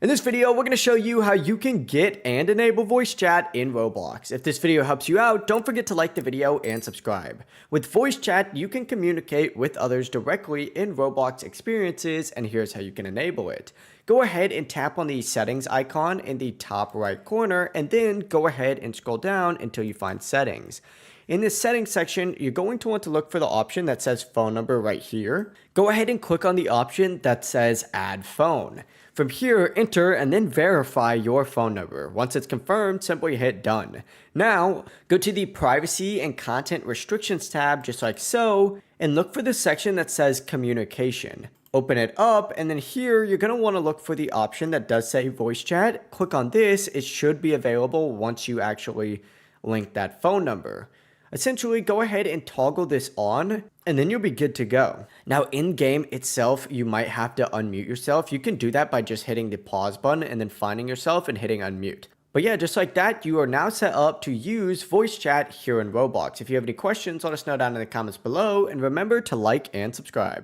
In this video, we're going to show you how you can get and enable voice chat in Roblox. If this video helps you out, don't forget to like the video and subscribe. With voice chat, you can communicate with others directly in Roblox experiences, and here's how you can enable it. Go ahead and tap on the settings icon in the top right corner, and then go ahead and scroll down until you find settings. In this settings section, you're going to want to look for the option that says phone number right here. Go ahead and click on the option that says add phone. From here, enter and then verify your phone number. Once it's confirmed, simply hit done. Now, go to the privacy and content restrictions tab just like so, and look for the section that says communication. Open it up, and then here you're going to want to look for the option that does say voice chat. Click on this. It should be available once you actually link that phone number. Essentially, go ahead and toggle this on, and then you'll be good to go. Now, in game itself, you might have to unmute yourself. You can do that by just hitting the pause button and then finding yourself and hitting unmute. But yeah, just like that, you are now set up to use voice chat here in Roblox. If you have any questions, let us know down in the comments below, and remember to like and subscribe.